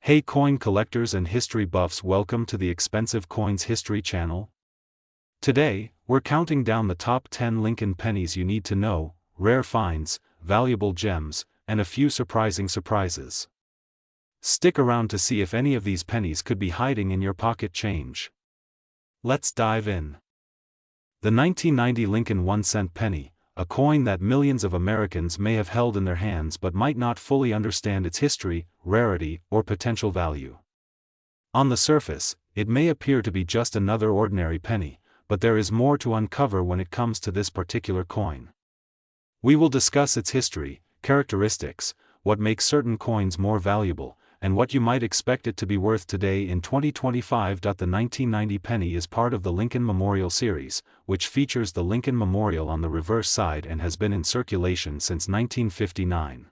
Hey coin collectors and history buffs, welcome to the Expensive Coins History channel. Today, we're counting down the top 10 Lincoln pennies you need to know, rare finds, valuable gems, and a few surprising surprises. Stick around to see if any of these pennies could be hiding in your pocket change. Let's dive in. The 1990 Lincoln 1-cent penny, a coin that millions of Americans may have held in their hands but might not fully understand its history, rarity, or potential value. On the surface, it may appear to be just another ordinary penny, but there is more to uncover when it comes to this particular coin. We will discuss its history, characteristics, what makes certain coins more valuable, and what you might expect it to be worth today in 2025. The 1990 penny is part of the Lincoln Memorial series, which features the Lincoln Memorial on the reverse side and has been in circulation since 1959.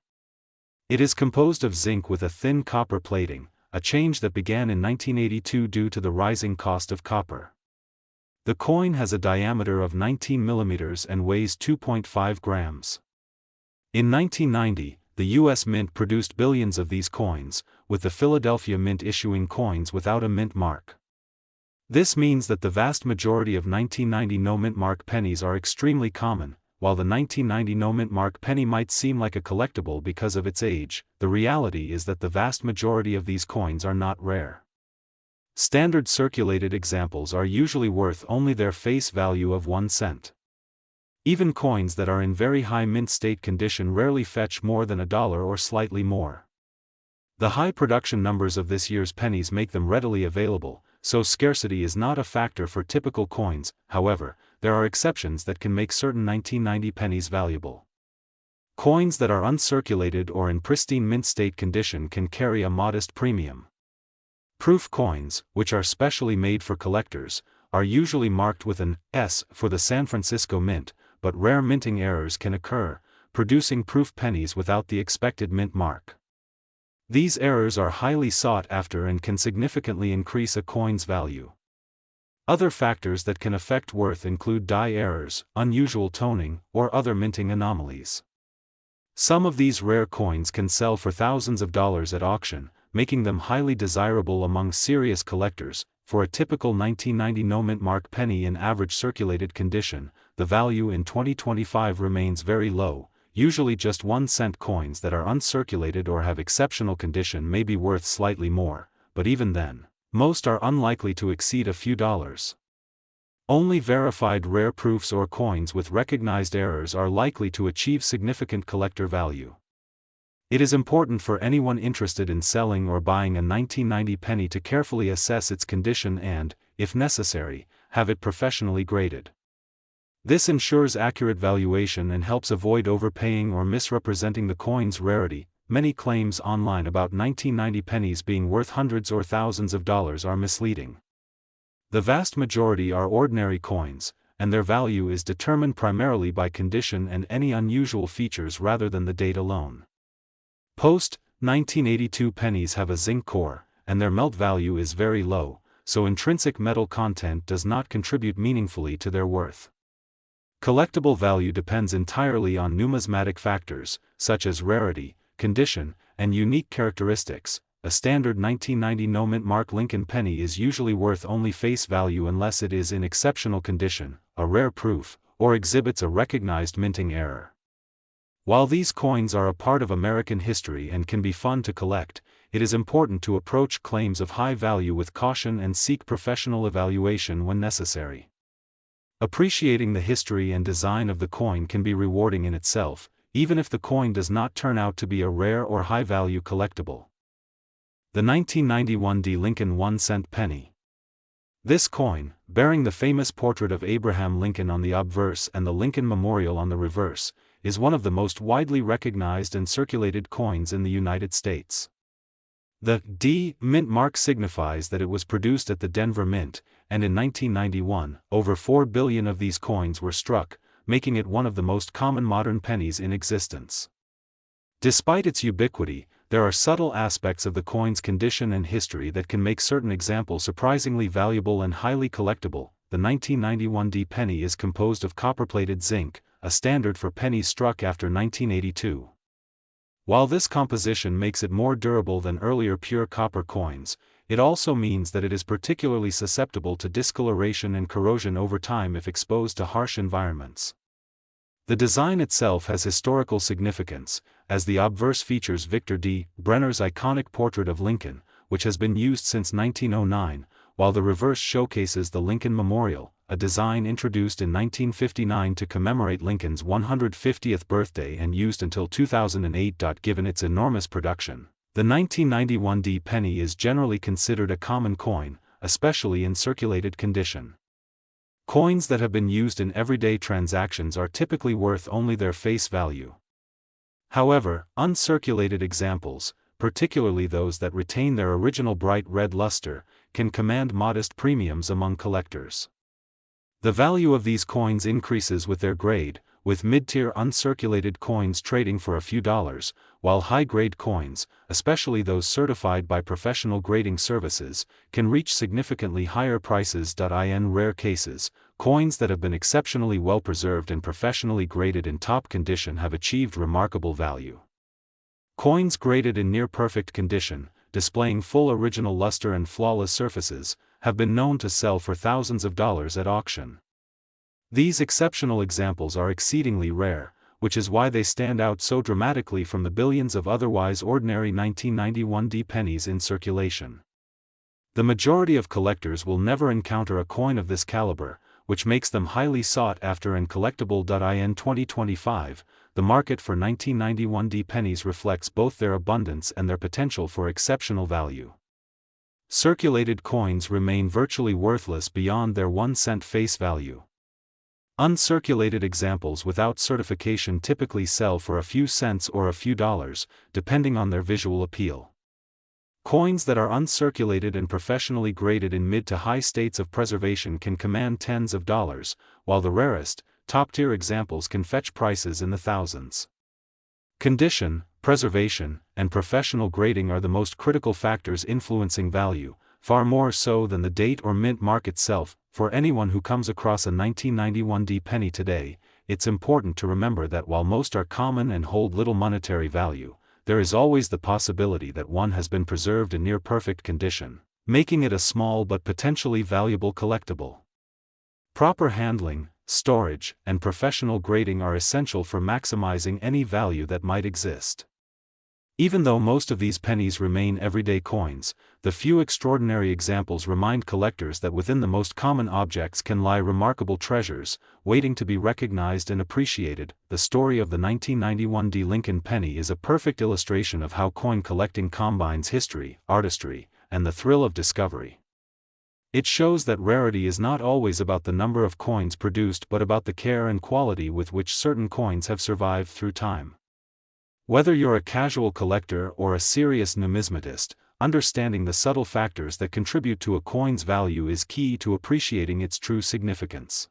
It is composed of zinc with a thin copper plating, a change that began in 1982 due to the rising cost of copper. The coin has a diameter of 19 millimeters and weighs 2.5 grams. In 1990, the U.S. Mint produced billions of these coins, with the Philadelphia Mint issuing coins without a mint mark. This means that the vast majority of 1990 no-mint mark pennies are extremely common. While the 1990 no-mint mark penny might seem like a collectible because of its age, the reality is that the vast majority of these coins are not rare. Standard circulated examples are usually worth only their face value of 1 cent. Even coins that are in very high mint state condition rarely fetch more than $1 or slightly more. The high production numbers of this year's pennies make them readily available, so scarcity is not a factor for typical coins. However, there are exceptions that can make certain 1990 pennies valuable. Coins that are uncirculated or in pristine mint state condition can carry a modest premium. Proof coins, which are specially made for collectors, are usually marked with an S for the San Francisco Mint, but rare minting errors can occur, producing proof pennies without the expected mint mark. These errors are highly sought after and can significantly increase a coin's value. Other factors that can affect worth include die errors, unusual toning, or other minting anomalies. Some of these rare coins can sell for thousands of dollars at auction, making them highly desirable among serious collectors. For a typical 1990 no-mint mark penny in average circulated condition, the value in 2025 remains very low. Usually just 1 cent coins that are uncirculated or have exceptional condition may be worth slightly more, but even then, most are unlikely to exceed a few dollars. Only verified rare proofs or coins with recognized errors are likely to achieve significant collector value. It is important for anyone interested in selling or buying a 1990 penny to carefully assess its condition and, if necessary, have it professionally graded. This ensures accurate valuation and helps avoid overpaying or misrepresenting the coin's rarity. Many claims online about 1990 pennies being worth hundreds or thousands of dollars are misleading. The vast majority are ordinary coins, and their value is determined primarily by condition and any unusual features rather than the date alone. Post-1982 pennies have a zinc core, and their melt value is very low, so intrinsic metal content does not contribute meaningfully to their worth. Collectible value depends entirely on numismatic factors, such as rarity, condition, and unique characteristics. A standard 1990 no-mint mark Lincoln penny is usually worth only face value unless it is in exceptional condition, a rare proof, or exhibits a recognized minting error. While these coins are a part of American history and can be fun to collect, it is important to approach claims of high value with caution and seek professional evaluation when necessary. Appreciating the history and design of the coin can be rewarding in itself, even if the coin does not turn out to be a rare or high-value collectible. The 1991 Lincoln 1-cent penny. This coin, bearing the famous portrait of Abraham Lincoln on the obverse and the Lincoln Memorial on the reverse, is one of the most widely recognized and circulated coins in the United States. The D mint mark signifies that it was produced at the Denver Mint, and in 1991, over 4 billion of these coins were struck, making it one of the most common modern pennies in existence. Despite its ubiquity, there are subtle aspects of the coin's condition and history that can make certain examples surprisingly valuable and highly collectible. The 1991 D penny is composed of copper-plated zinc, a standard for pennies struck after 1982. While this composition makes it more durable than earlier pure copper coins, it also means that it is particularly susceptible to discoloration and corrosion over time if exposed to harsh environments. The design itself has historical significance, as the obverse features Victor D. Brenner's iconic portrait of Lincoln, which has been used since 1909, while the reverse showcases the Lincoln Memorial, a design introduced in 1959 to commemorate Lincoln's 150th birthday and used until 2008. Given its enormous production, the 1991 D penny is generally considered a common coin, especially in circulated condition. Coins that have been used in everyday transactions are typically worth only their face value. However, uncirculated examples, particularly those that retain their original bright red luster, can command modest premiums among collectors. The value of these coins increases with their grade, with mid-tier uncirculated coins trading for a few dollars, while high-grade coins, especially those certified by professional grading services, can reach significantly higher prices. In rare cases, coins that have been exceptionally well preserved and professionally graded in top condition have achieved remarkable value. Coins graded in near-perfect condition, displaying full original luster and flawless surfaces, have been known to sell for thousands of dollars at auction. These exceptional examples are exceedingly rare, which is why they stand out so dramatically from the billions of otherwise ordinary 1991 D pennies in circulation. The majority of collectors will never encounter a coin of this caliber, which makes them highly sought after and collectible. In 2025, the market for 1991 D pennies reflects both their abundance and their potential for exceptional value. Circulated coins remain virtually worthless beyond their 1-cent face value. Uncirculated examples without certification typically sell for a few cents or a few dollars, depending on their visual appeal. Coins that are uncirculated and professionally graded in mid to high states of preservation can command tens of dollars, while the rarest, top-tier examples can fetch prices in the thousands. Condition, preservation, and professional grading are the most critical factors influencing value, far more so than the date or mint mark itself. For anyone who comes across a 1991 D penny today, it's important to remember that while most are common and hold little monetary value, there is always the possibility that one has been preserved in near-perfect condition, making it a small but potentially valuable collectible. Proper handling, storage, and professional grading are essential for maximizing any value that might exist. Even though most of these pennies remain everyday coins, the few extraordinary examples remind collectors that within the most common objects can lie remarkable treasures, waiting to be recognized and appreciated. The story of the 1991 D Lincoln penny is a perfect illustration of how coin collecting combines history, artistry, and the thrill of discovery. It shows that rarity is not always about the number of coins produced but about the care and quality with which certain coins have survived through time. Whether you're a casual collector or a serious numismatist, understanding the subtle factors that contribute to a coin's value is key to appreciating its true significance.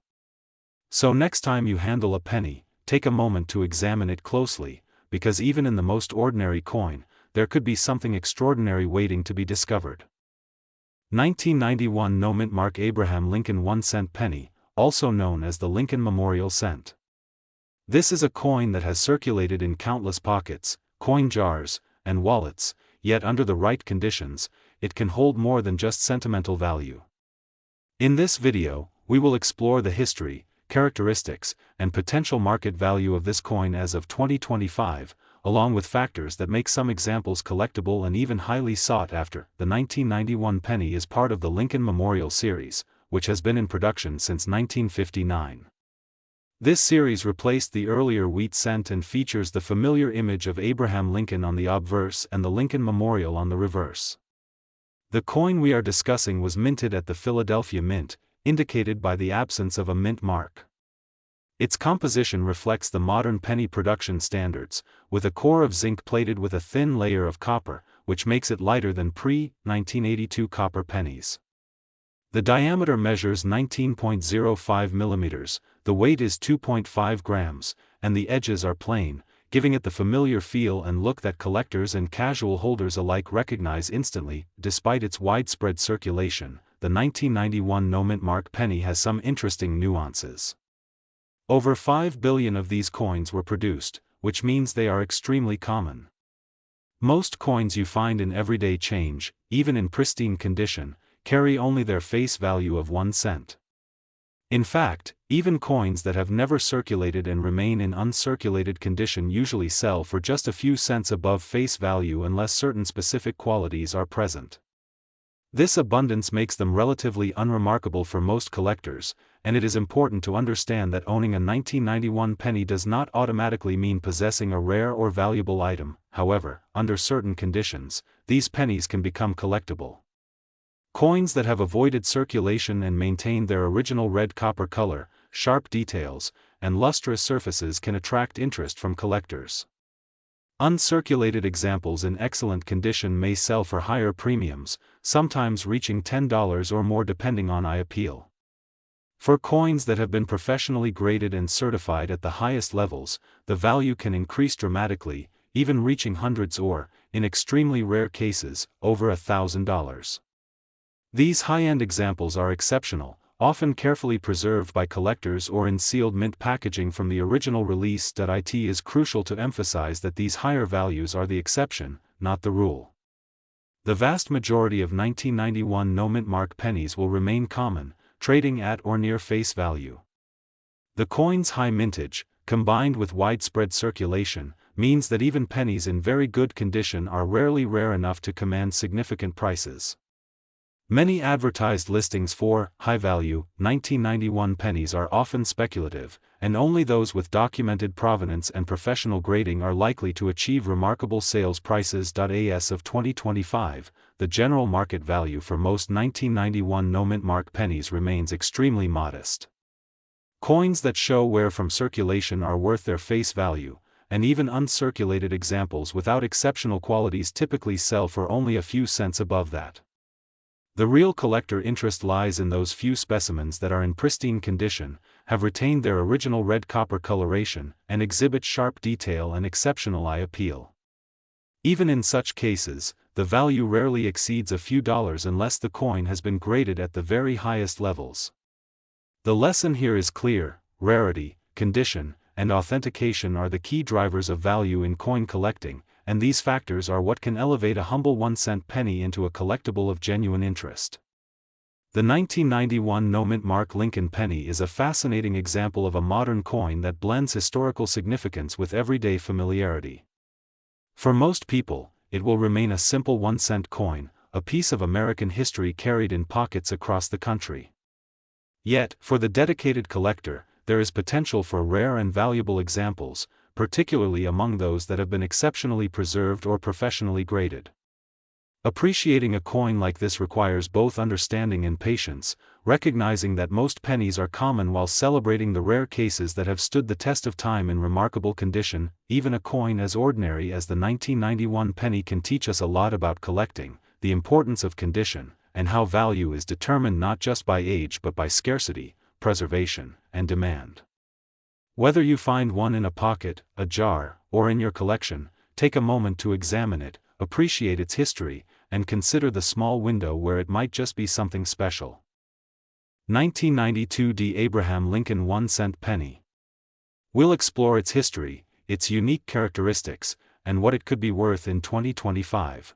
So next time you handle a penny, take a moment to examine it closely, because even in the most ordinary coin, there could be something extraordinary waiting to be discovered. 1991 No Mint Mark Abraham Lincoln 1-cent penny, also known as the Lincoln Memorial Cent. This is a coin that has circulated in countless pockets, coin jars, and wallets, yet under the right conditions, it can hold more than just sentimental value. In this video, we will explore the history, characteristics, and potential market value of this coin as of 2025, along with factors that make some examples collectible and even highly sought after. The 1991 penny is part of the Lincoln Memorial series, which has been in production since 1959. This series replaced the earlier wheat cent and features the familiar image of Abraham Lincoln on the obverse and the Lincoln Memorial on the reverse. The coin we are discussing was minted at the Philadelphia Mint, indicated by the absence of a mint mark. Its composition reflects the modern penny production standards, with a core of zinc plated with a thin layer of copper, which makes it lighter than pre-1982 copper pennies. The diameter measures 19.05 millimeters, the weight is 2.5 grams, and the edges are plain, giving it the familiar feel and look that collectors and casual holders alike recognize instantly. Despite its widespread circulation, the 1991 No Mint Mark penny has some interesting nuances. Over 5 billion of these coins were produced, which means they are extremely common. Most coins you find in everyday change, even in pristine condition, carry only their face value of 1 cent. In fact, even coins that have never circulated and remain in uncirculated condition usually sell for just a few cents above face value unless certain specific qualities are present. This abundance makes them relatively unremarkable for most collectors, and it is important to understand that owning a 1991 penny does not automatically mean possessing a rare or valuable item. However, under certain conditions, these pennies can become collectible. Coins that have avoided circulation and maintained their original red copper color, sharp details, and lustrous surfaces can attract interest from collectors. Uncirculated examples in excellent condition may sell for higher premiums, sometimes reaching $10 or more depending on eye appeal. For coins that have been professionally graded and certified at the highest levels, the value can increase dramatically, even reaching hundreds or, in extremely rare cases, over $1,000. These high-end examples are exceptional, often carefully preserved by collectors or in sealed mint packaging from the original release. It is crucial to emphasize that these higher values are the exception, not the rule. The vast majority of 1991 no-mint mark pennies will remain common, trading at or near face value. The coin's high mintage, combined with widespread circulation, means that even pennies in very good condition are rarely rare enough to command significant prices. Many advertised listings for high-value 1991 pennies are often speculative, and only those with documented provenance and professional grading are likely to achieve remarkable sales prices. As of 2025, the general market value for most 1991 no-mint mark pennies remains extremely modest. Coins that show wear from circulation are worth their face value, and even uncirculated examples without exceptional qualities typically sell for only a few cents above that. The real collector interest lies in those few specimens that are in pristine condition, have retained their original red copper coloration, and exhibit sharp detail and exceptional eye appeal. Even in such cases, the value rarely exceeds a few dollars unless the coin has been graded at the very highest levels. The lesson here is clear: rarity, condition, and authentication are the key drivers of value in coin collecting, and these factors are what can elevate a humble 1-cent penny into a collectible of genuine interest. The 1991 no-mint mark Lincoln penny is a fascinating example of a modern coin that blends historical significance with everyday familiarity. For most people, it will remain a simple 1-cent coin, a piece of American history carried in pockets across the country. Yet, for the dedicated collector, there is potential for rare and valuable examples, particularly among those that have been exceptionally preserved or professionally graded. Appreciating a coin like this requires both understanding and patience, recognizing that most pennies are common while celebrating the rare cases that have stood the test of time in remarkable condition. Even a coin as ordinary as the 1991 penny can teach us a lot about collecting, the importance of condition, and how value is determined not just by age but by scarcity, preservation, and demand. Whether you find one in a pocket, a jar, or in your collection, take a moment to examine it, appreciate its history, and consider the small window where it might just be something special. 1992 D. Abraham Lincoln 1-cent penny. We'll explore its history, its unique characteristics, and what it could be worth in 2025.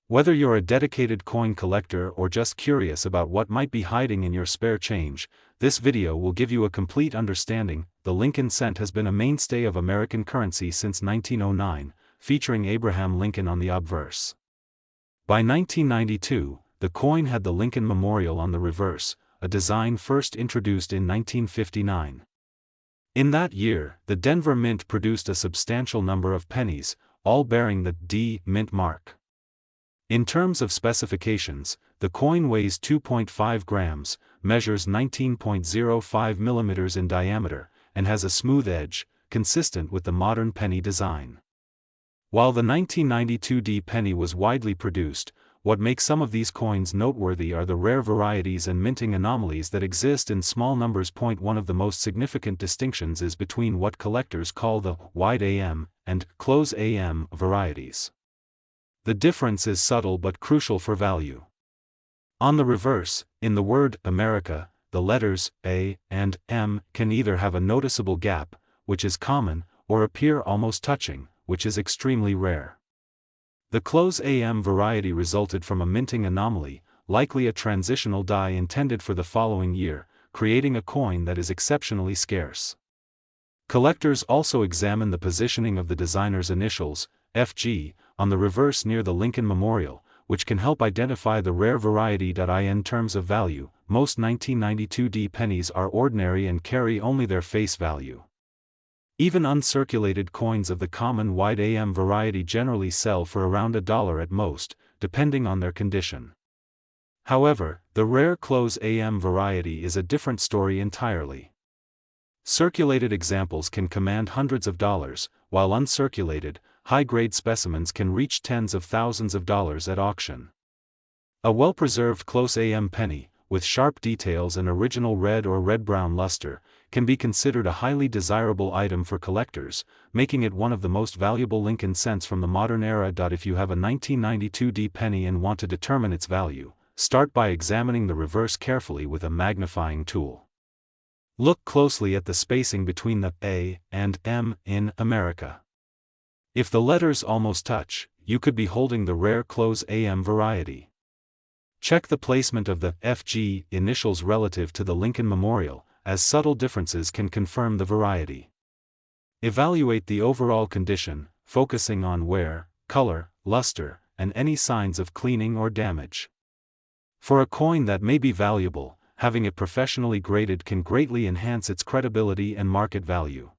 Whether you're a dedicated coin collector or just curious about what might be hiding in your spare change, this video will give you a complete understanding. The Lincoln cent has been a mainstay of American currency since 1909, featuring Abraham Lincoln on the obverse. By 1992, the coin had the Lincoln Memorial on the reverse, a design first introduced in 1959. In that year, the Denver Mint produced a substantial number of pennies, all bearing the D Mint mark. In terms of specifications, the coin weighs 2.5 grams, measures 19.05 millimeters in diameter, and has a smooth edge, consistent with the modern penny design. While the 1992 D penny was widely produced, what makes some of these coins noteworthy are the rare varieties and minting anomalies that exist in small numbers. One of the most significant distinctions is between what collectors call the wide AM and close AM varieties. The difference is subtle but crucial for value. On the reverse, in the word America, the letters A and M can either have a noticeable gap, which is common, or appear almost touching, which is extremely rare. The close AM variety resulted from a minting anomaly, likely a transitional die intended for the following year, creating a coin that is exceptionally scarce. Collectors also examine the positioning of the designer's initials, FG, on the reverse near the Lincoln Memorial, which can help identify the rare variety. In terms of value, most 1992D pennies are ordinary and carry only their face value. Even uncirculated coins of the common wide AM variety generally sell for around $1 at most, depending on their condition. However, the rare close AM variety is a different story entirely. Circulated examples can command hundreds of dollars, while uncirculated, high-grade specimens can reach tens of thousands of dollars at auction. A well-preserved close AM penny, with sharp details and original red or red-brown luster, can be considered a highly desirable item for collectors, making it one of the most valuable Lincoln cents from the modern era. If you have a 1992D penny and want to determine its value, start by examining the reverse carefully with a magnifying tool. Look closely at the spacing between the A and M in America. If the letters almost touch, you could be holding the rare close AM variety. Check the placement of the FG initials relative to the Lincoln Memorial, as subtle differences can confirm the variety. Evaluate the overall condition, focusing on wear, color, luster, and any signs of cleaning or damage. For a coin that may be valuable, having it professionally graded can greatly enhance its credibility and market value.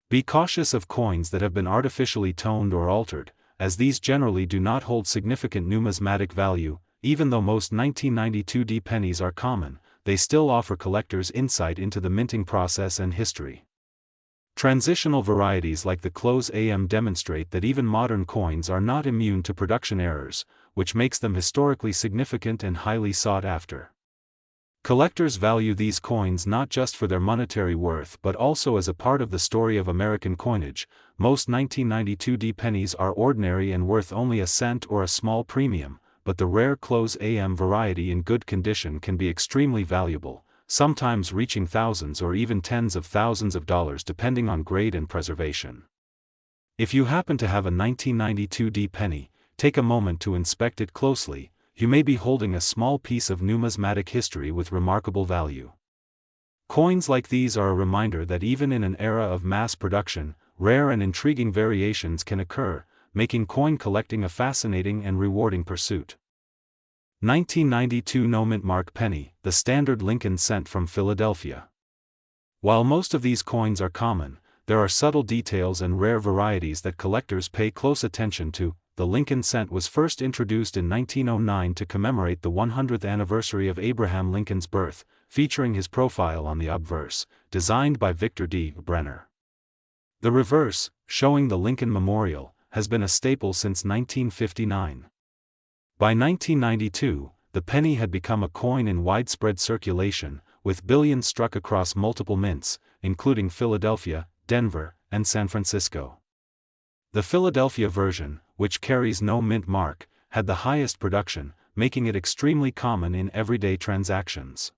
Be cautious of coins that have been artificially toned or altered, as these generally do not hold significant numismatic value. Even though most 1992D pennies are common, they still offer collectors insight into the minting process and history. Transitional varieties like the close AM demonstrate that even modern coins are not immune to production errors, which makes them historically significant and highly sought after. Collectors value these coins not just for their monetary worth but also as a part of the story of American coinage. Most 1992D pennies are ordinary and worth only a cent or a small premium, but the rare close AM variety in good condition can be extremely valuable, sometimes reaching thousands or even tens of thousands of dollars depending on grade and preservation. If you happen to have a 1992D penny, take a moment to inspect it closely. You may be holding a small piece of numismatic history with remarkable value. Coins like these are a reminder that even in an era of mass production, rare and intriguing variations can occur, making coin collecting a fascinating and rewarding pursuit. 1992 No-Mint Mark Penny, the standard Lincoln cent from Philadelphia. While most of these coins are common, there are subtle details and rare varieties that collectors pay close attention to. The Lincoln cent was first introduced in 1909 to commemorate the 100th anniversary of Abraham Lincoln's birth, featuring his profile on the obverse, designed by Victor D. Brenner. The reverse, showing the Lincoln Memorial, has been a staple since 1959. By 1992, the penny had become a coin in widespread circulation, with billions struck across multiple mints, including Philadelphia, Denver, and San Francisco. The Philadelphia version, which carries no mint mark, had the highest production, making it extremely common in everyday transactions.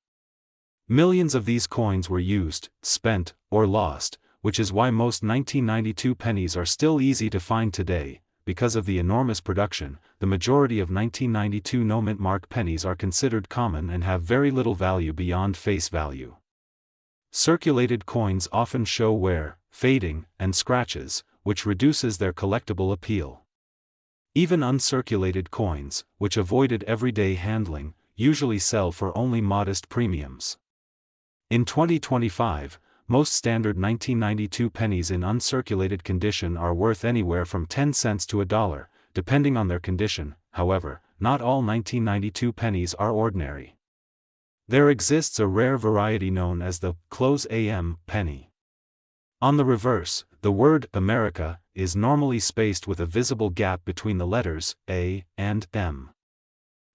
Millions of these coins were used, spent, or lost, which is why most 1992 pennies are still easy to find today. Because of the enormous production, the majority of 1992 no-mint mark pennies are considered common and have very little value beyond face value. Circulated coins often show wear, fading, and scratches, which reduces their collectible appeal. Even uncirculated coins, which avoided everyday handling, usually sell for only modest premiums. In 2025, most standard 1992 pennies in uncirculated condition are worth anywhere from 10 cents to $1, depending on their condition. However, not all 1992 pennies are ordinary. There exists a rare variety known as the close AM penny. On the reverse, the word America is normally spaced with a visible gap between the letters A and M.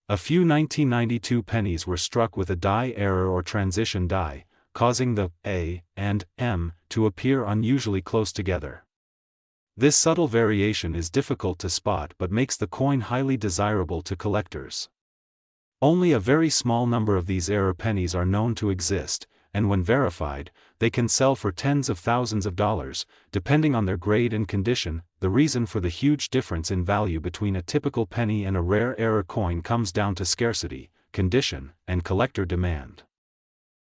A few 1992 pennies were struck with a die error or transition die, causing the A and M to appear unusually close together. This subtle variation is difficult to spot but makes the coin highly desirable to collectors. Only a very small number of these error pennies are known to exist, and when verified, they can sell for tens of thousands of dollars, depending on their grade and condition. The reason for the huge difference in value between a typical penny and a rare error coin comes down to scarcity, condition, and collector demand.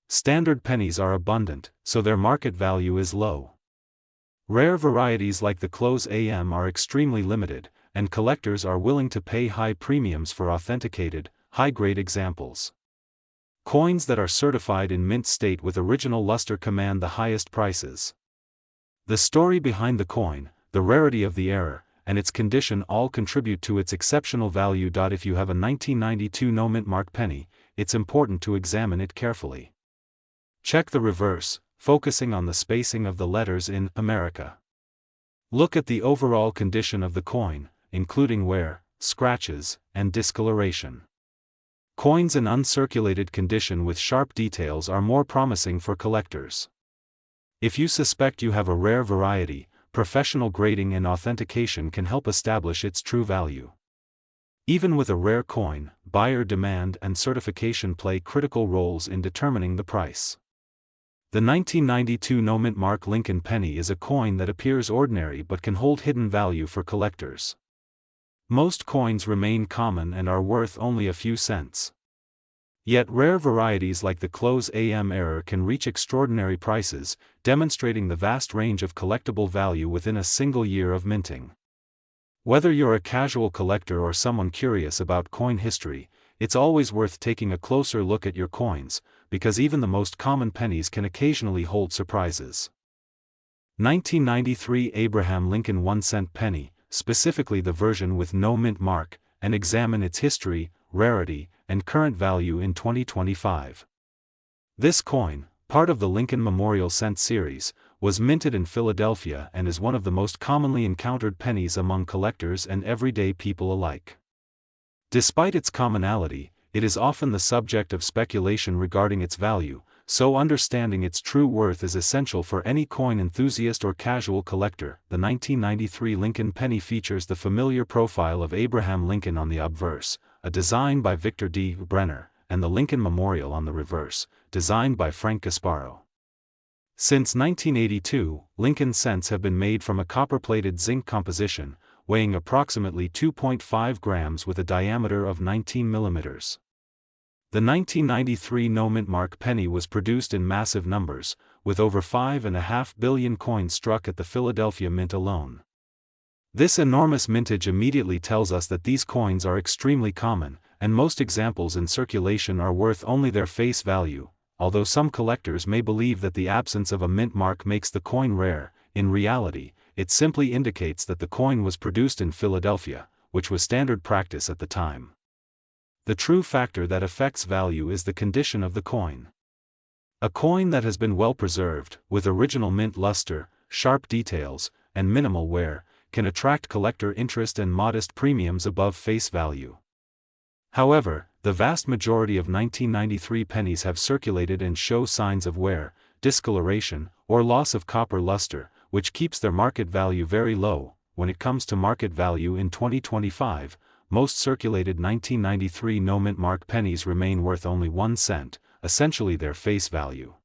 Standard pennies are abundant, so their market value is low. Rare varieties like the close AM are extremely limited, and collectors are willing to pay high premiums for authenticated, high-grade examples. Coins that are certified in mint state with original luster command the highest prices. The story behind the coin, the rarity of the error, and its condition all contribute to its exceptional value. If you have a 1992 no mint mark penny, it's important to examine it carefully. Check the reverse, focusing on the spacing of the letters in America. Look at the overall condition of the coin, including wear, scratches, and discoloration. Coins in uncirculated condition with sharp details are more promising for collectors. If you suspect you have a rare variety, professional grading and authentication can help establish its true value. Even with a rare coin, buyer demand and certification play critical roles in determining the price. The 1992 no mint mark Lincoln penny is a coin that appears ordinary but can hold hidden value for collectors. Most coins remain common and are worth only a few cents. Yet rare varieties like the close AM error can reach extraordinary prices, demonstrating the vast range of collectible value within a single year of minting. Whether you're a casual collector or someone curious about coin history, it's always worth taking a closer look at your coins, because even the most common pennies can occasionally hold surprises. 1993 Abraham Lincoln 1-cent penny, specifically the version with no mint mark, and examine its history, rarity, and current value in 2025. This coin, part of the Lincoln Memorial Cent series, was minted in Philadelphia and is one of the most commonly encountered pennies among collectors and everyday people alike. Despite its commonality, it is often the subject of speculation regarding its value, so understanding its true worth is essential for any coin enthusiast or casual collector. The 1993 Lincoln penny features the familiar profile of Abraham Lincoln on the obverse, a design by Victor D. Brenner, and the Lincoln Memorial on the reverse, designed by Frank Gasparo. Since 1982, Lincoln cents have been made from a copper-plated zinc composition, weighing approximately 2.5 grams with a diameter of 19 millimeters. The 1993 no mint mark penny was produced in massive numbers, with over 5.5 billion coins struck at the Philadelphia Mint alone. This enormous mintage immediately tells us that these coins are extremely common, and most examples in circulation are worth only their face value. Although some collectors may believe that the absence of a mint mark makes the coin rare, in reality, it simply indicates that the coin was produced in Philadelphia, which was standard practice at the time. The true factor that affects value is the condition of the coin. A coin that has been well preserved, with original mint luster, sharp details, and minimal wear, can attract collector interest and modest premiums above face value. However, the vast majority of 1993 pennies have circulated and show signs of wear, discoloration, or loss of copper luster, which keeps their market value very low. When it comes to market value in 2025, most circulated 1993 no mint mark pennies remain worth only 1 cent, essentially their face value.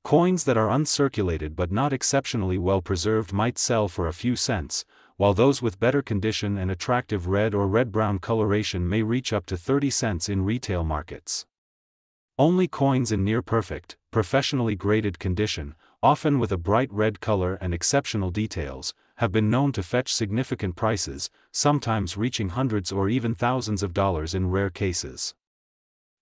Coins that are uncirculated but not exceptionally well preserved might sell for a few cents, while those with better condition and attractive red or red-brown coloration may reach up to 30 cents in retail markets. Only coins in near-perfect, professionally graded condition, often with a bright red color and exceptional details, have been known to fetch significant prices, sometimes reaching hundreds or even thousands of dollars in rare cases.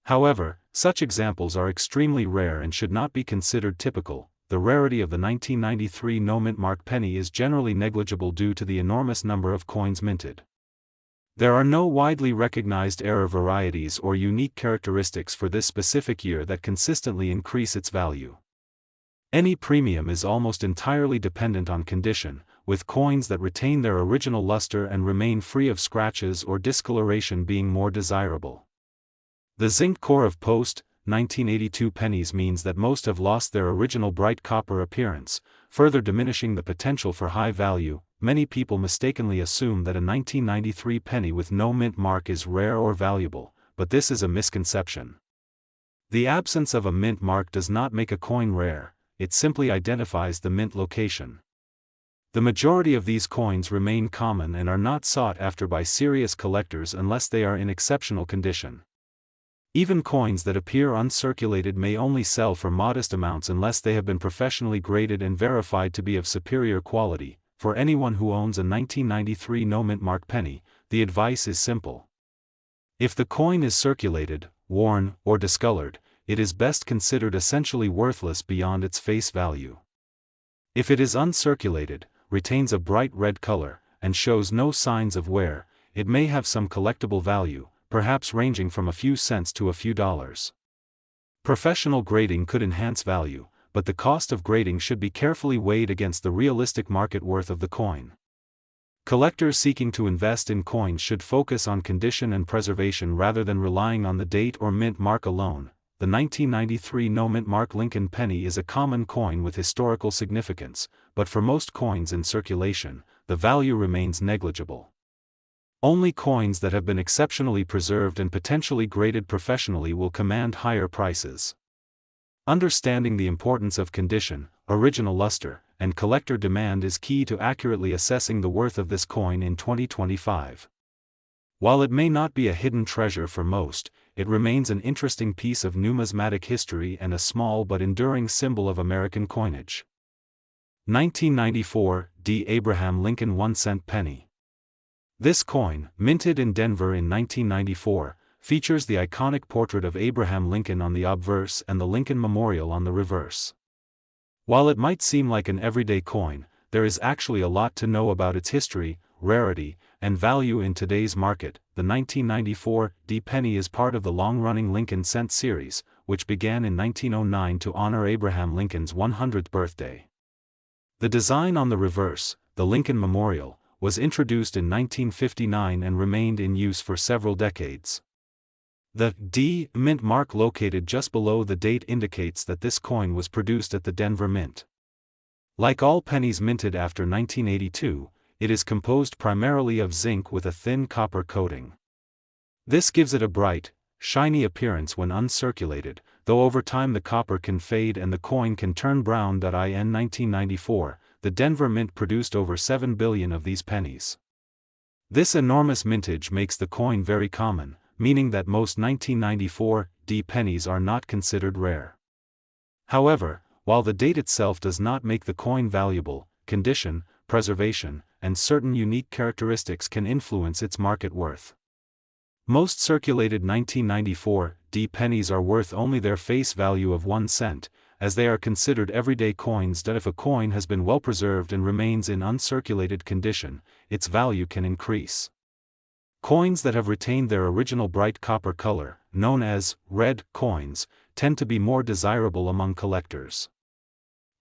However, such examples are extremely rare and should not be considered typical. The rarity of the 1993 no mint mark penny is generally negligible due to the enormous number of coins minted. There are no widely recognized error varieties or unique characteristics for this specific year that consistently increase its value. Any premium is almost entirely dependent on condition, with coins that retain their original luster and remain free of scratches or discoloration being more desirable. The zinc core of post-1982 pennies means that most have lost their original bright copper appearance, further diminishing the potential for high value. Many people mistakenly assume that a 1993 penny with no mint mark is rare or valuable, but this is a misconception. The absence of a mint mark does not make a coin rare, it simply identifies the mint location. The majority of these coins remain common and are not sought after by serious collectors unless they are in exceptional condition. Even coins that appear uncirculated may only sell for modest amounts unless they have been professionally graded and verified to be of superior quality. For anyone who owns a 1993 no-mint mark penny, the advice is simple. If the coin is circulated, worn, or discolored, it is best considered essentially worthless beyond its face value. If it is uncirculated, retains a bright red color, and shows no signs of wear, it may have some collectible value, perhaps ranging from a few cents to a few dollars. Professional grading could enhance value, but the cost of grading should be carefully weighed against the realistic market worth of the coin. Collectors seeking to invest in coins should focus on condition and preservation rather than relying on the date or mint mark alone. The 1993 no-mint mark Lincoln penny is a common coin with historical significance, but for most coins in circulation, the value remains negligible. Only coins that have been exceptionally preserved and potentially graded professionally will command higher prices. Understanding the importance of condition, original luster, and collector demand is key to accurately assessing the worth of this coin in 2025. While it may not be a hidden treasure for most, it remains an interesting piece of numismatic history and a small but enduring symbol of American coinage. 1994 D. Abraham Lincoln 1-cent penny. This coin, minted in Denver in 1994, features the iconic portrait of Abraham Lincoln on the obverse and the Lincoln Memorial on the reverse. While it might seem like an everyday coin, there is actually a lot to know about its history, rarity, and value in today's market. The 1994 D penny is part of the long-running Lincoln cent series, which began in 1909 to honor Abraham Lincoln's 100th birthday. The design on the reverse, the Lincoln Memorial, was introduced in 1959 and remained in use for several decades. The D mint mark located just below the date indicates that this coin was produced at the Denver Mint. Like all pennies minted after 1982, it is composed primarily of zinc with a thin copper coating. This gives it a bright, shiny appearance when uncirculated, though over time the copper can fade and the coin can turn brown. In 1994, the Denver Mint produced over 7 billion of these pennies. This enormous mintage makes the coin very common, meaning that most 1994 D pennies are not considered rare. However, while the date itself does not make the coin valuable, condition, preservation, and certain unique characteristics can influence its market worth. Most circulated 1994 D pennies are worth only their face value of 1 cent, as they are considered everyday coins that if a coin has been well preserved and remains in uncirculated condition, its value can increase. Coins that have retained their original bright copper color, known as red coins, tend to be more desirable among collectors.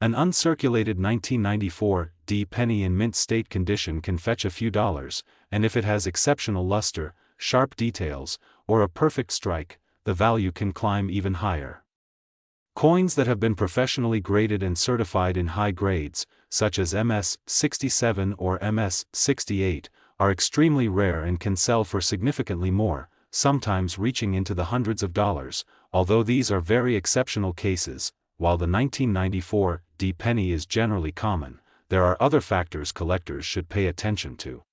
An uncirculated 1994 D penny in mint state condition can fetch a few dollars, and if it has exceptional luster, sharp details, or a perfect strike, the value can climb even higher. Coins that have been professionally graded and certified in high grades, such as MS 67 or MS 68, are extremely rare and can sell for significantly more, sometimes reaching into the hundreds of dollars, although these are very exceptional cases. While the 1994 D penny is generally common, there are other factors collectors should pay attention to.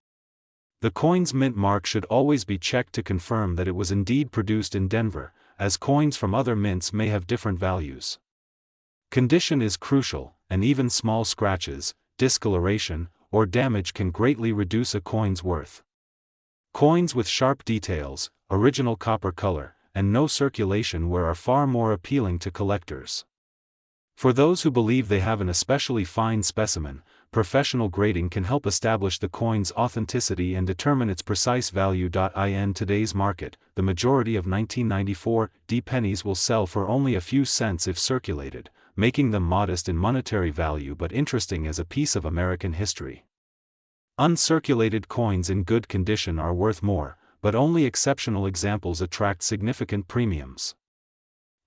The coin's mint mark should always be checked to confirm that it was indeed produced in Denver, as coins from other mints may have different values. Condition is crucial, and even small scratches, discoloration, or damage can greatly reduce a coin's worth. Coins with sharp details, original copper color, and no circulation wear are far more appealing to collectors. For those who believe they have an especially fine specimen, professional grading can help establish the coin's authenticity and determine its precise value. In today's market, the majority of 1994 D pennies will sell for only a few cents if circulated, making them modest in monetary value but interesting as a piece of American history. Uncirculated coins in good condition are worth more, but only exceptional examples attract significant premiums.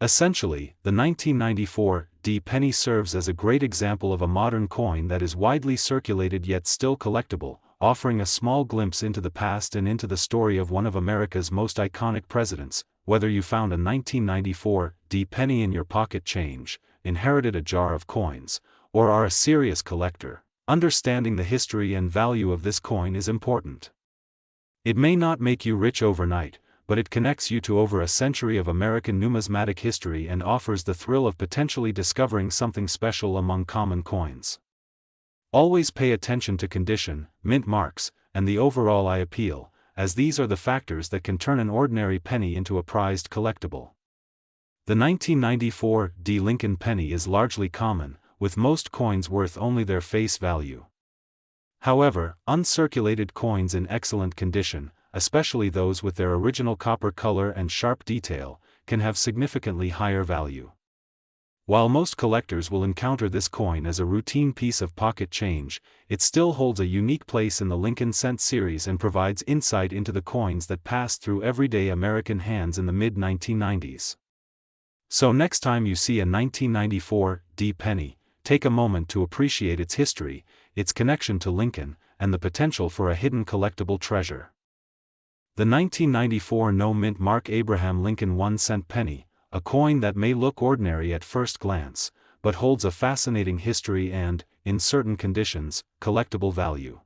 Essentially, the 1994 D penny serves as a great example of a modern coin that is widely circulated yet still collectible, offering a small glimpse into the past and into the story of one of America's most iconic presidents. Whether you found a 1994 D penny in your pocket change, inherited a jar of coins, or are a serious collector, understanding the history and value of this coin is important. It may not make you rich overnight, but it connects you to over a century of American numismatic history and offers the thrill of potentially discovering something special among common coins. Always pay attention to condition, mint marks, and the overall eye appeal, as these are the factors that can turn an ordinary penny into a prized collectible. The 1994 D Lincoln penny is largely common, with most coins worth only their face value. However, uncirculated coins in excellent condition, especially those with their original copper color and sharp detail, can have significantly higher value. While most collectors will encounter this coin as a routine piece of pocket change, it still holds a unique place in the Lincoln Cent series and provides insight into the coins that passed through everyday American hands in the mid-1990s. So next time you see a 1994 D penny, take a moment to appreciate its history, its connection to Lincoln, and the potential for a hidden collectible treasure. The 1994 no-mint mark Abraham Lincoln 1-cent penny, a coin that may look ordinary at first glance, but holds a fascinating history and, in certain conditions, collectible value.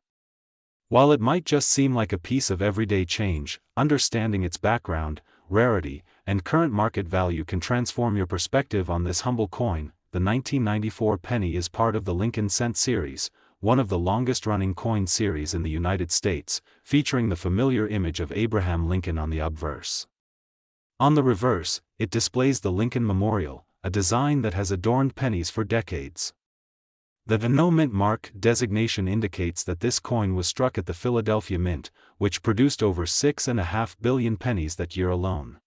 While it might just seem like a piece of everyday change, understanding its background, rarity, and current market value can transform your perspective on this humble coin. The 1994 penny is part of the Lincoln Cent series, one of the longest-running coin series in the United States, featuring the familiar image of Abraham Lincoln on the obverse. On the reverse, it displays the Lincoln Memorial, a design that has adorned pennies for decades. The no-mint mark designation indicates that this coin was struck at the Philadelphia Mint, which produced over 6.5 billion pennies that year alone.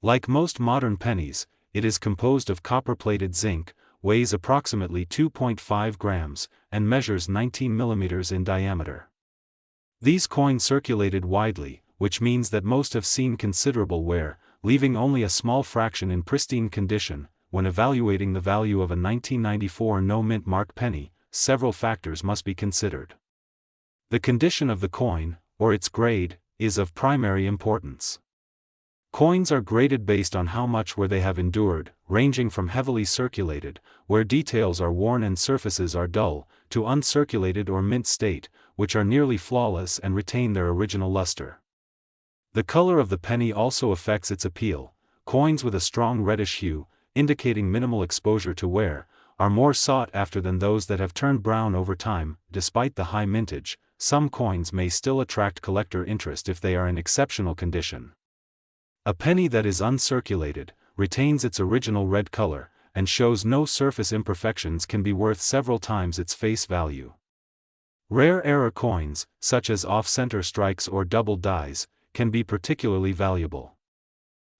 Like most modern pennies, it is composed of copper-plated zinc, weighs approximately 2.5 grams, and measures 19 millimeters in diameter. These coins circulated widely, which means that most have seen considerable wear, leaving only a small fraction in pristine condition. When evaluating the value of a 1994 no-mint mark penny, several factors must be considered. The condition of the coin, or its grade, is of primary importance. Coins are graded based on how much wear they have endured, ranging from heavily circulated, where details are worn and surfaces are dull, to uncirculated or mint state, which are nearly flawless and retain their original luster. The color of the penny also affects its appeal. Coins with a strong reddish hue, indicating minimal exposure to wear, are more sought after than those that have turned brown over time. Despite the high mintage, some coins may still attract collector interest if they are in exceptional condition. A penny that is uncirculated, retains its original red color, and shows no surface imperfections can be worth several times its face value. Rare error coins, such as off-center strikes or double dies, can be particularly valuable.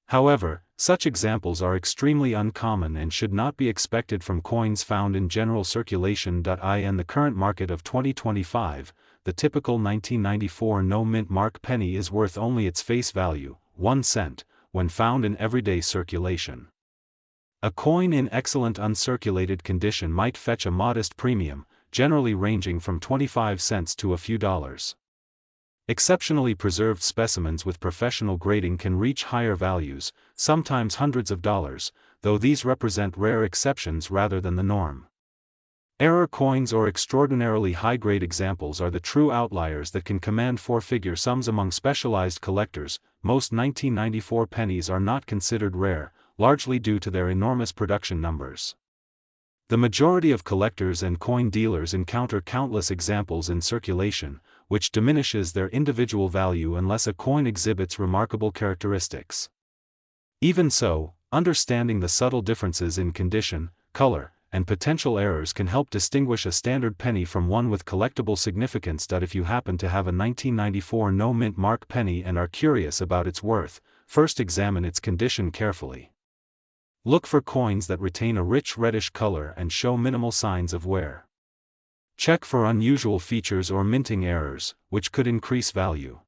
However, such examples are extremely uncommon and should not be expected from coins found in general circulation. In the current market of 2025, the typical 1994 no-mint mark penny is worth only its face value, 1 cent, when found in everyday circulation. A coin in excellent uncirculated condition might fetch a modest premium, generally ranging from 25 cents to a few dollars. Exceptionally preserved specimens with professional grading can reach higher values, sometimes hundreds of dollars, though these represent rare exceptions rather than the norm. Error coins or extraordinarily high-grade examples are the true outliers that can command four-figure sums among specialized collectors. Most 1994 pennies are not considered rare, largely due to their enormous production numbers. The majority of collectors and coin dealers encounter countless examples in circulation, which diminishes their individual value unless a coin exhibits remarkable characteristics. Even so, understanding the subtle differences in condition, color, and potential errors can help distinguish a standard penny from one with collectible significance. If you happen to have a 1994 no-mint mark penny and are curious about its worth, first examine its condition carefully. Look for coins that retain a rich reddish color and show minimal signs of wear. Check for unusual features or minting errors, which could increase value.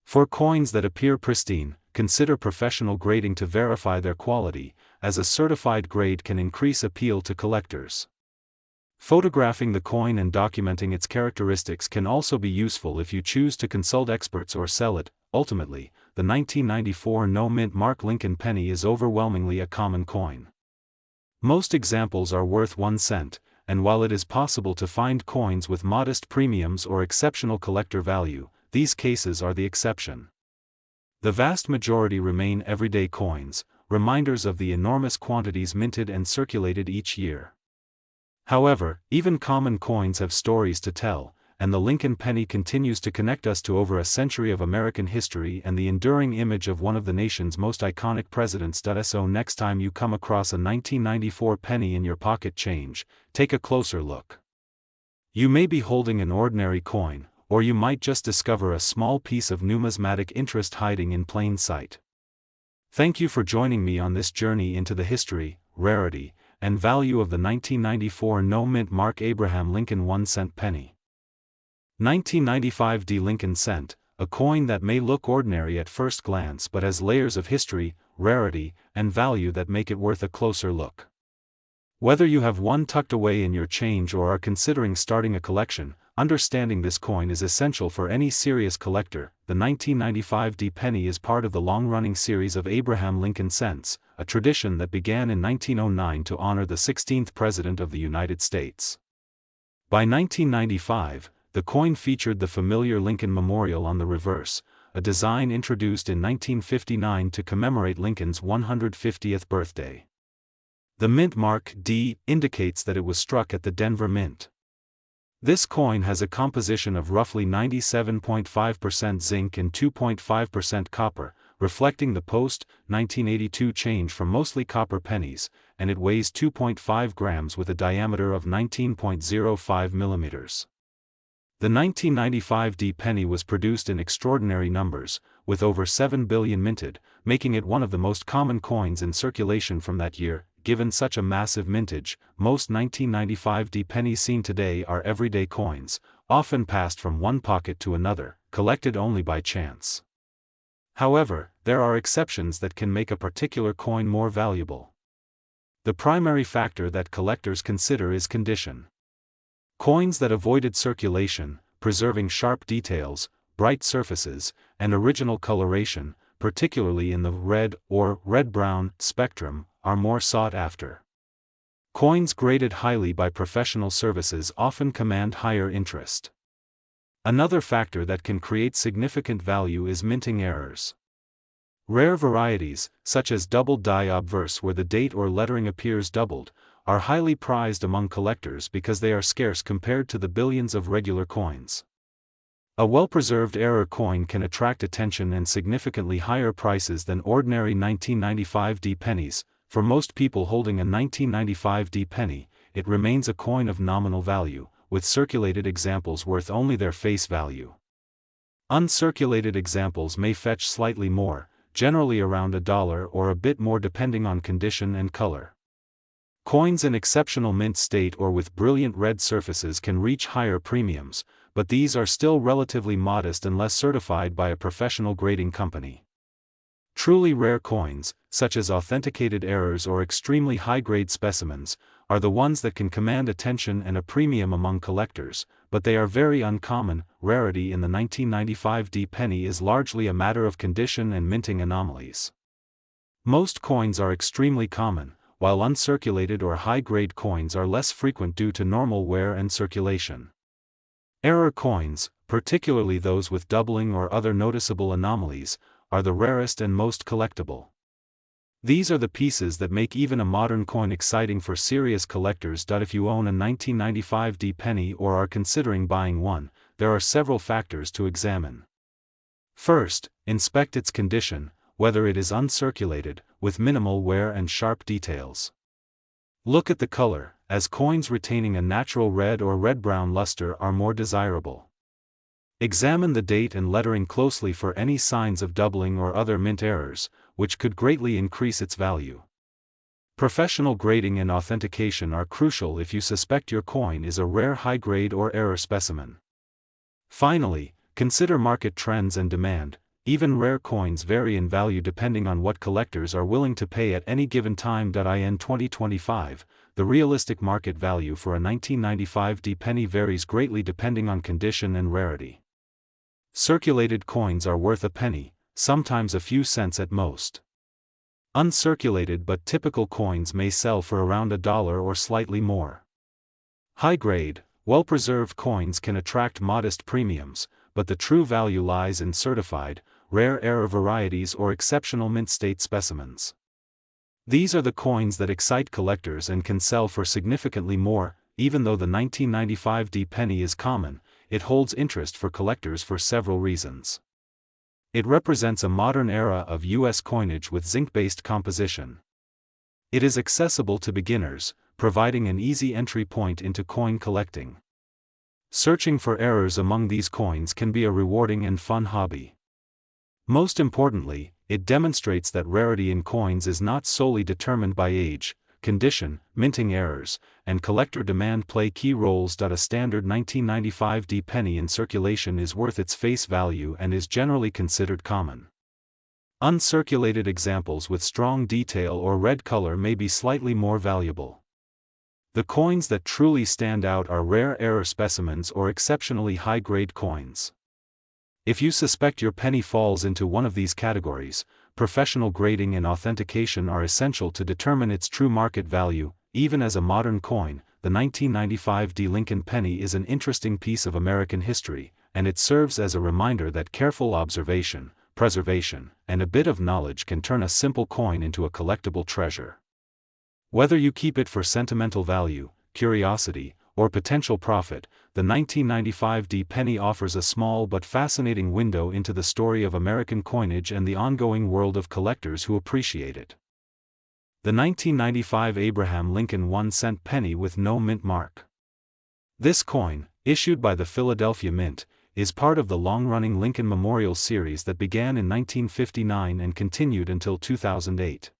For coins that appear pristine, consider professional grading to verify their quality, as a certified grade can increase appeal to collectors. Photographing the coin and documenting its characteristics can also be useful if you choose to consult experts or sell it. Ultimately, the the 1994 no-mint mark Lincoln penny is overwhelmingly a common coin. Most examples are worth 1 cent, and while it is possible to find coins with modest premiums or exceptional collector value, these cases are the exception. The vast majority remain everyday coins, reminders of the enormous quantities minted and circulated each year. However, even common coins have stories to tell, and the Lincoln penny continues to connect us to over a century of American history and the enduring image of one of the nation's most iconic presidents. So next time you come across a 1994 penny in your pocket change, take a closer look. You may be holding an ordinary coin, or you might just discover a small piece of numismatic interest hiding in plain sight. Thank you for joining me on this journey into the history, rarity, and value of the 1994 no-mint mark Abraham Lincoln 1 cent penny. 1995 D Lincoln cent, a coin that may look ordinary at first glance but has layers of history, rarity, and value that make it worth a closer look. Whether you have one tucked away in your change or are considering starting a collection, understanding this coin is essential for any serious collector. The 1995 D penny is part of the long-running series of Abraham Lincoln cents, a tradition that began in 1909 to honor the 16th President of the United States. By 1995, the coin featured the familiar Lincoln Memorial on the reverse, a design introduced in 1959 to commemorate Lincoln's 150th birthday. The mint mark D indicates that it was struck at the Denver Mint. This coin has a composition of roughly 97.5% zinc and 2.5% copper, reflecting the post-1982 change from mostly copper pennies, and it weighs 2.5 grams with a diameter of 19.05 millimeters. The 1995 D penny was produced in extraordinary numbers, with over 7 billion minted, making it one of the most common coins in circulation from that year. Given such a massive mintage, most 1995 D pennies seen today are everyday coins, often passed from one pocket to another, collected only by chance. However, there are exceptions that can make a particular coin more valuable. The primary factor that collectors consider is condition. Coins that avoided circulation, preserving sharp details, bright surfaces, and original coloration, particularly in the red or red-brown spectrum, are more sought after. Coins graded highly by professional services often command higher interest. Another factor that can create significant value is minting errors. Rare varieties, such as doubled die obverse where the date or lettering appears doubled, are highly prized among collectors because they are scarce compared to the billions of regular coins. A well-preserved error coin can attract attention and significantly higher prices than ordinary 1995 D pennies. For most people holding a 1995 D penny, it remains a coin of nominal value, with circulated examples worth only their face value. Uncirculated examples may fetch slightly more, generally around $1 or a bit more depending on condition and color. Coins in exceptional mint state or with brilliant red surfaces can reach higher premiums, but these are still relatively modest unless certified by a professional grading company. Truly rare coins, such as authenticated errors or extremely high-grade specimens, are the ones that can command attention and a premium among collectors, but they are very uncommon. Rarity in the 1995 D penny is largely a matter of condition and minting anomalies. Most coins are extremely common, while uncirculated or high-grade coins are less frequent due to normal wear and circulation. Error coins, particularly those with doubling or other noticeable anomalies, are the rarest and most collectible. These are the pieces that make even a modern coin exciting for serious collectors. If you own a 1995 D penny or are considering buying one, there are several factors to examine. First, inspect its condition, whether it is uncirculated, with minimal wear and sharp details. Look at the color, as coins retaining a natural red or red-brown luster are more desirable. Examine the date and lettering closely for any signs of doubling or other mint errors, which could greatly increase its value. Professional grading and authentication are crucial if you suspect your coin is a rare high-grade or error specimen. Finally, consider market trends and demand. Even rare coins vary in value depending on what collectors are willing to pay at any given time. In 2025, the realistic market value for a 1995 D penny varies greatly depending on condition and rarity. Circulated coins are worth a penny, sometimes a few cents at most. Uncirculated but typical coins may sell for around $1 or slightly more. High-grade, well-preserved coins can attract modest premiums, but the true value lies in certified, rare error varieties or exceptional mint-state specimens. These are the coins that excite collectors and can sell for significantly more. Even though the 1995 D penny is common, it holds interest for collectors for several reasons. It represents a modern era of U.S. coinage with zinc-based composition. It is accessible to beginners, providing an easy entry point into coin collecting. Searching for errors among these coins can be a rewarding and fun hobby. Most importantly, it demonstrates that rarity in coins is not solely determined by age, condition, minting errors, and collector demand play key roles. A standard 1995 D penny in circulation is worth its face value and is generally considered common. Uncirculated examples with strong detail or red color may be slightly more valuable. The coins that truly stand out are rare error specimens or exceptionally high-grade coins. If you suspect your penny falls into one of these categories, professional grading and authentication are essential to determine its true market value. Even as a modern coin, the 1995 D Lincoln penny is an interesting piece of American history, and it serves as a reminder that careful observation, preservation, and a bit of knowledge can turn a simple coin into a collectible treasure. Whether you keep it for sentimental value, curiosity, or potential profit, the 1995 D penny offers a small but fascinating window into the story of American coinage and the ongoing world of collectors who appreciate it. The 1995 Abraham Lincoln 1-cent penny with no mint mark. This coin, issued by the Philadelphia Mint, is part of the long-running Lincoln Memorial series that began in 1959 and continued until 2008.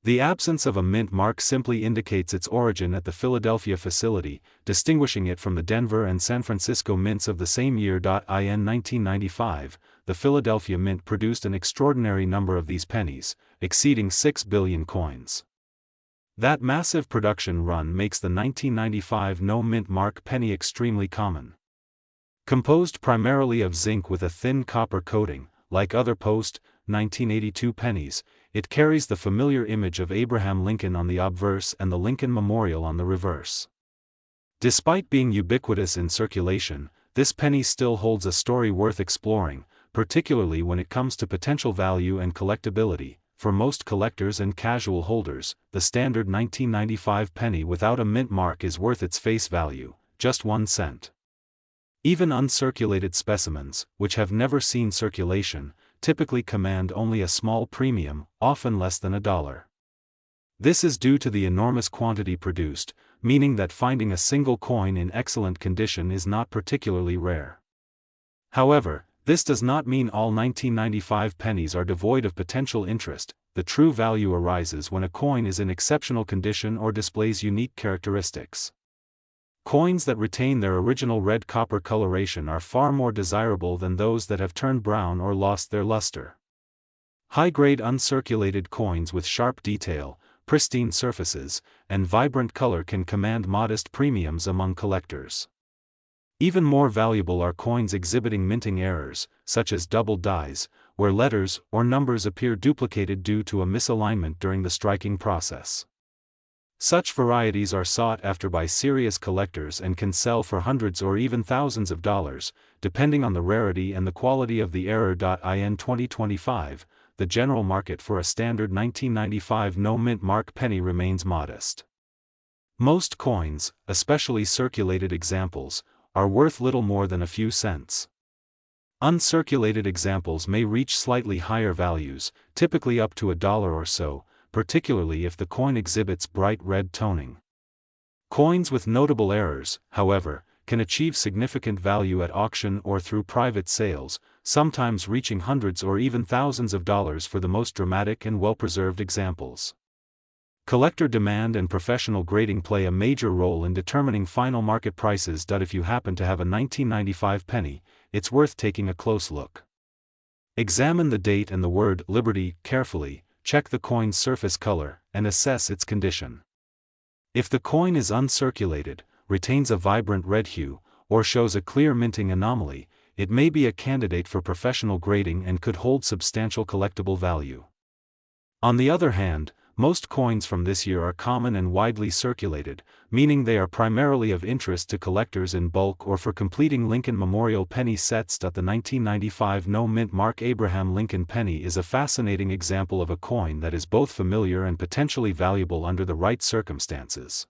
The absence of a mint mark simply indicates its origin at the Philadelphia facility, distinguishing it from the Denver and San Francisco mints of the same year. In 1995, the Philadelphia Mint produced an extraordinary number of these pennies, exceeding 6 billion coins. That massive production run makes the 1995 no mint mark penny extremely common. Composed primarily of zinc with a thin copper coating, like other post-1982 pennies, it carries the familiar image of Abraham Lincoln on the obverse and the Lincoln Memorial on the reverse. Despite being ubiquitous in circulation, this penny still holds a story worth exploring, particularly when it comes to potential value and collectability. For most collectors and casual holders, the standard 1995 penny without a mint mark is worth its face value, just 1 cent. Even uncirculated specimens, which have never seen circulation, typically command only a small premium, often less than $1. This is due to the enormous quantity produced, meaning that finding a single coin in excellent condition is not particularly rare. However, this does not mean all 1995 pennies are devoid of potential interest. The true value arises when a coin is in exceptional condition or displays unique characteristics. Coins that retain their original red copper coloration are far more desirable than those that have turned brown or lost their luster. High-grade uncirculated coins with sharp detail, pristine surfaces, and vibrant color can command modest premiums among collectors. Even more valuable are coins exhibiting minting errors, such as double dies, where letters or numbers appear duplicated due to a misalignment during the striking process. Such varieties are sought after by serious collectors and can sell for hundreds or even thousands of dollars, depending on the rarity and the quality of the error. In 2025, the general market for a standard 1995 no mint mark penny remains modest. Most coins, especially circulated examples, are worth little more than a few cents. Uncirculated examples may reach slightly higher values, typically up to $1 or so, particularly if the coin exhibits bright red toning. Coins with notable errors, however, can achieve significant value at auction or through private sales, sometimes reaching hundreds or even thousands of dollars for the most dramatic and well-preserved examples. Collector demand and professional grading play a major role in determining final market prices. If you happen to have a 1995 penny, it's worth taking a close look. Examine the date and the word Liberty carefully, check the coin's surface color, and assess its condition. If the coin is uncirculated, retains a vibrant red hue, or shows a clear minting anomaly, it may be a candidate for professional grading and could hold substantial collectible value. On the other hand, most coins from this year are common and widely circulated, meaning they are primarily of interest to collectors in bulk or for completing Lincoln Memorial penny sets. The 1995 no-mint Mark Abraham Lincoln penny is a fascinating example of a coin that is both familiar and potentially valuable under the right circumstances.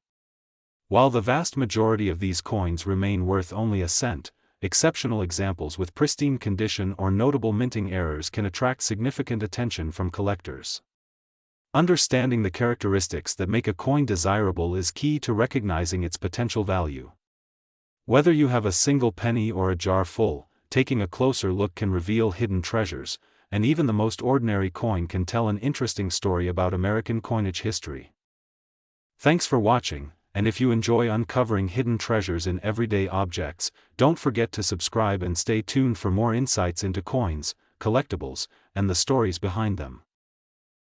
While the vast majority of these coins remain worth only a cent, exceptional examples with pristine condition or notable minting errors can attract significant attention from collectors. Understanding the characteristics that make a coin desirable is key to recognizing its potential value. Whether you have a single penny or a jar full, taking a closer look can reveal hidden treasures, and even the most ordinary coin can tell an interesting story about American coinage history. Thanks for watching, and if you enjoy uncovering hidden treasures in everyday objects, don't forget to subscribe and stay tuned for more insights into coins, collectibles, and the stories behind them.